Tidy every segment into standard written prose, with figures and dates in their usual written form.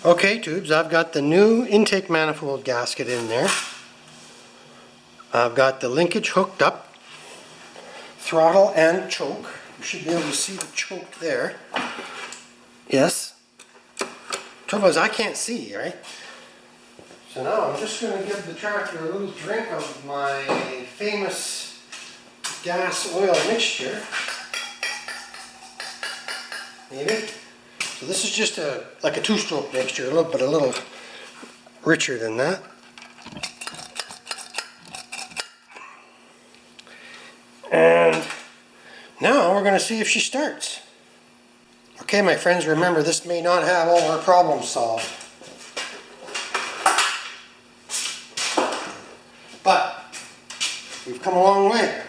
Okay, tubes, I've got the new intake manifold gasket in there. I've got the linkage hooked up, throttle and choke. You should be able to see the choke there. Yes. Trouble is I can't see, right? So now I'm just going to give the tractor a little drink of my famous gas oil mixture. Maybe. So this is just like a two-stroke mixture, but a little richer than that. And now we're going to see if she starts. Okay, my friends, remember this may not have all our problems solved. But we've come a long way.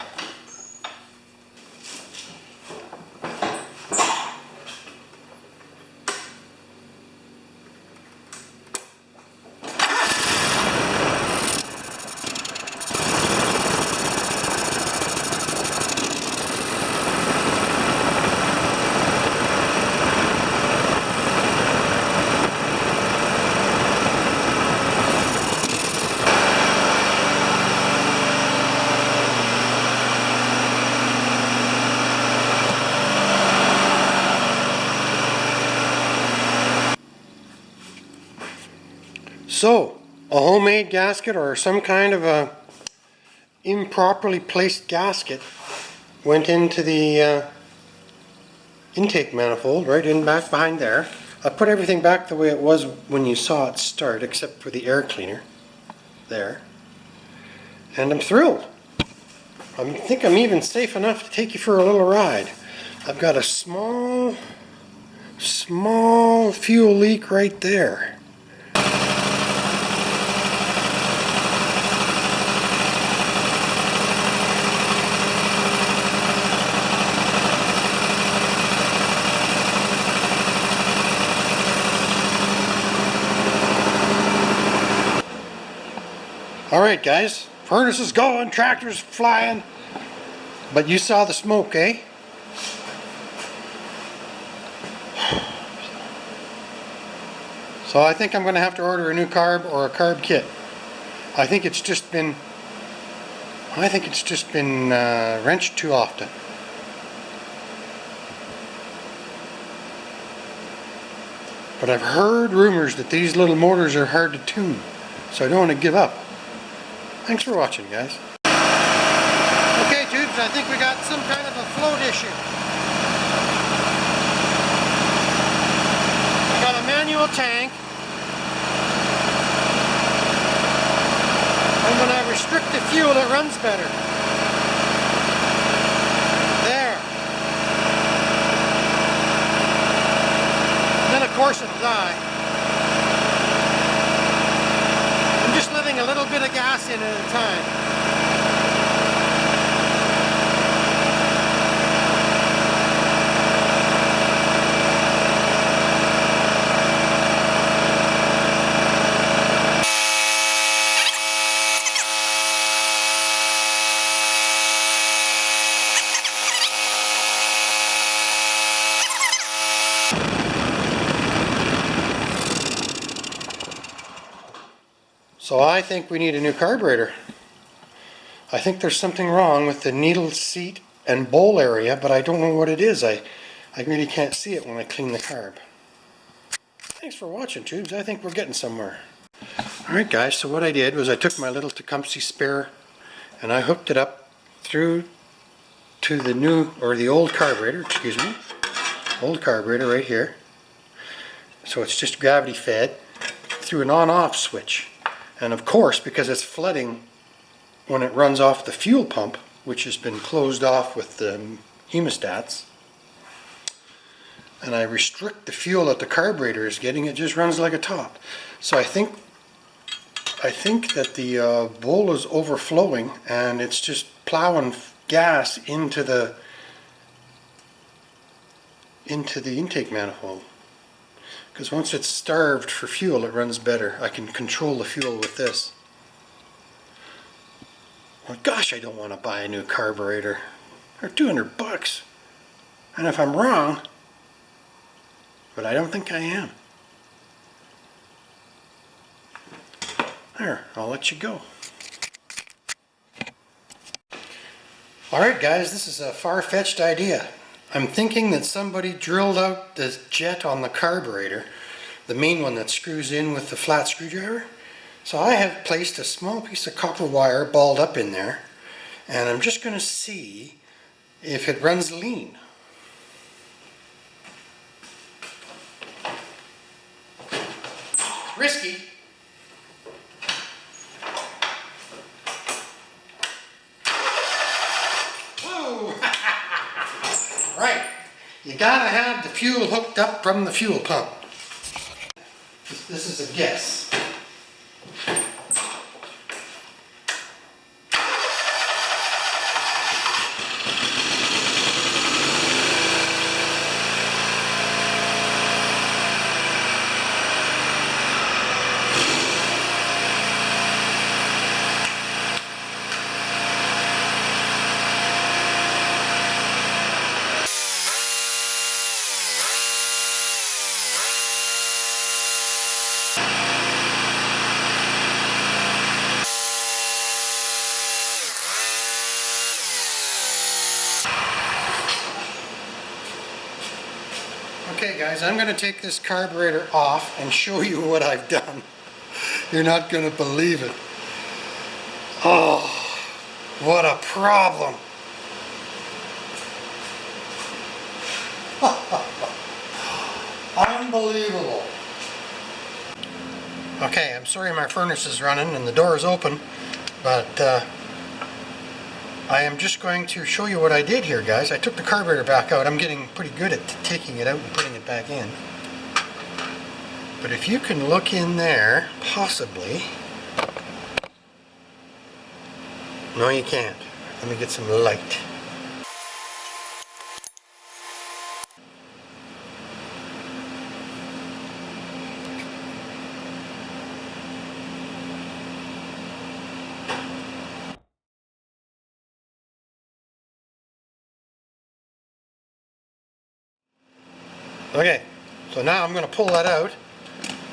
So, a homemade gasket or some kind of a improperly placed gasket went into the intake manifold, right in back behind there. I put everything back the way it was when you saw it start, except for the air cleaner there. And I'm thrilled. I think I'm even safe enough to take you for a little ride. I've got a small fuel leak right there. Alright guys, furnace is going, tractor's flying, but you saw the smoke, eh? So I think I'm going to have to order a new carb or a carb kit. I think it's just been wrenched too often. But I've heard rumors that these little motors are hard to tune, so I don't want to give up. Thanks for watching, guys. Okay, tubes, I think we got some kind of a float issue. I got a manual tank, and when I restrict the fuel, it runs better. There. And then, of course, it'll die. A little bit of gas in at a time. So I think we need a new carburetor. I think there's something wrong with the needle seat and bowl area, but I don't know what it is. I really can't see it when I clean the carb. Thanks for watching, tubes. I think we're getting somewhere. Alright guys, so what I did was I took my little Tecumseh spare and I hooked it up through to the new, or the old carburetor, excuse me. Old carburetor right here. So it's just gravity fed through an on-off switch. And of course, because it's flooding when it runs off the fuel pump, which has been closed off with the hemostats, and I restrict the fuel that the carburetor is getting, it just runs like a top. So I think that the bowl is overflowing and it's just plowing gas into the intake manifold. Because once it's starved for fuel, it runs better. I can control the fuel with this. Well, gosh, I don't want to buy a new carburetor. They're $200. And if I'm wrong, but I don't think I am. There, I'll let you go. Alright guys, this is a far-fetched idea. I'm thinking that somebody drilled out the jet on the carburetor, the main one that screws in with the flat screwdriver. So I have placed a small piece of copper wire balled up in there, and I'm just going to see if it runs lean. Risky. Whoa! Right. You gotta have the fuel hooked up from the fuel pump. This is a guess. Okay guys, I'm going to take this carburetor off and show you what I've done. You're not going to believe it. Oh, what a problem. Unbelievable. Okay, I'm sorry my furnace is running and the door is open, but I am just going to show you what I did here, guys. I took the carburetor back out. I'm getting pretty good at taking it out and putting it back in. But if you can look in there, possibly... No, you can't. Let me get some light. Okay, so now I'm going to pull that out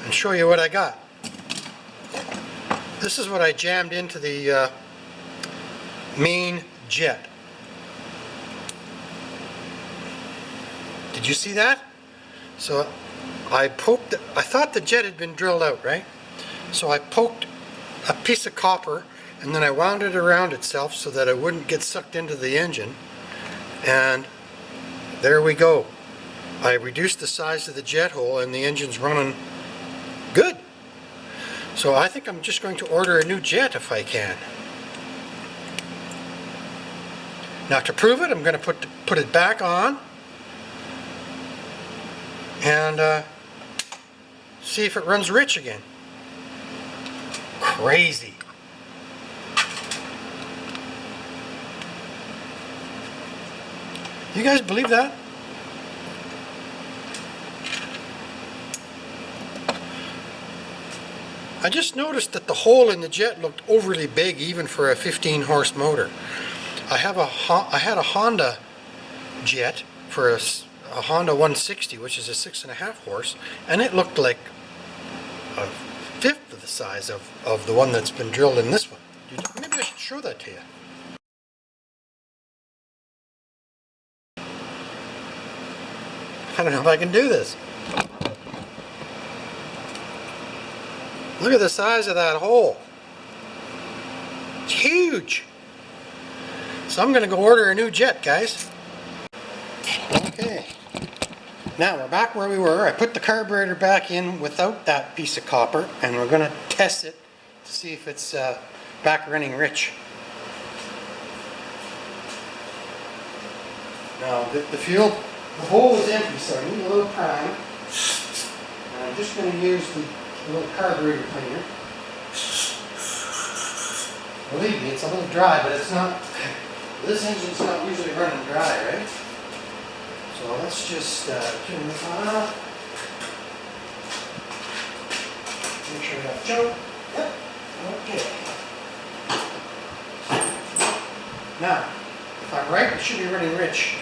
and show you what I got. This is what I jammed into the main jet. Did you see that? So I thought the jet had been drilled out, right? So I poked a piece of copper and then I wound it around itself so that it wouldn't get sucked into the engine, and there we go. I reduced the size of the jet hole and the engine's running good. So I think I'm just going to order a new jet if I can. Now to prove it, I'm going to put it back on and see if it runs rich again. Crazy. You guys believe that? I just noticed that the hole in the jet looked overly big even for a 15 horse motor. I had a Honda jet for a Honda 160, which is a 6.5 horse, and it looked like a fifth of the size of the one that's been drilled in this one. Maybe I should show that to you. I don't know if I can do this. Look at the size of that hole. It's huge. So I'm going to go order a new jet, guys. Okay. Now we're back where we were. I put the carburetor back in without that piece of copper, and we're going to test it to see if it's back running rich. Now the bowl is empty, so I need a little prime. And I'm just going to use the little carburetor cleaner. Believe me, it's a little dry, but it's not. This engine's not usually running dry, right? So let's just turn this on. Make sure I got choke. Yep. Okay. Now, if I'm right, it should be running rich.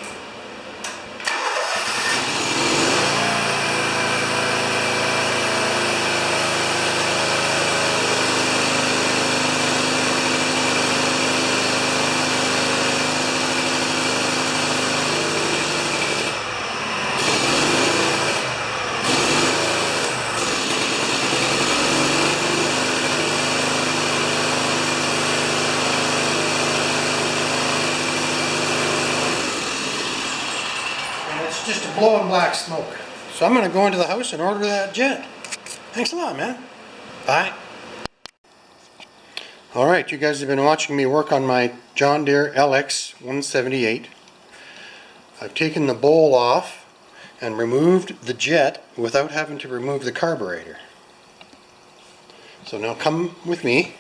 blowing black smoke. So I'm going to go into the house and order that jet. Thanks a lot, man. Bye. Alright, you guys have been watching me work on my John Deere LX178. I've taken the bowl off and removed the jet without having to remove the carburetor. So now come with me.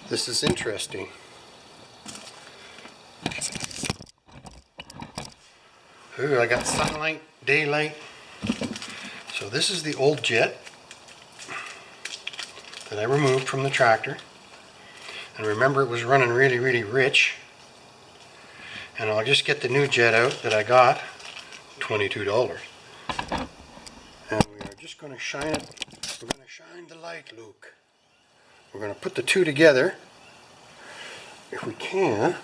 This is interesting. Ooh, I got sunlight, daylight. So this is the old jet that I removed from the tractor. And remember, it was running really, really rich. And I'll just get the new jet out that I got, $22. And we are just going to shine it. We're going to shine the light, Luke. We're going to put the two together, if we can.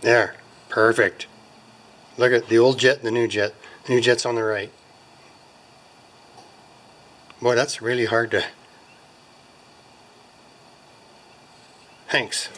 There, perfect. Look at the old jet and the new jet. The new jet's on the right. Boy, that's really hard to... Thanks.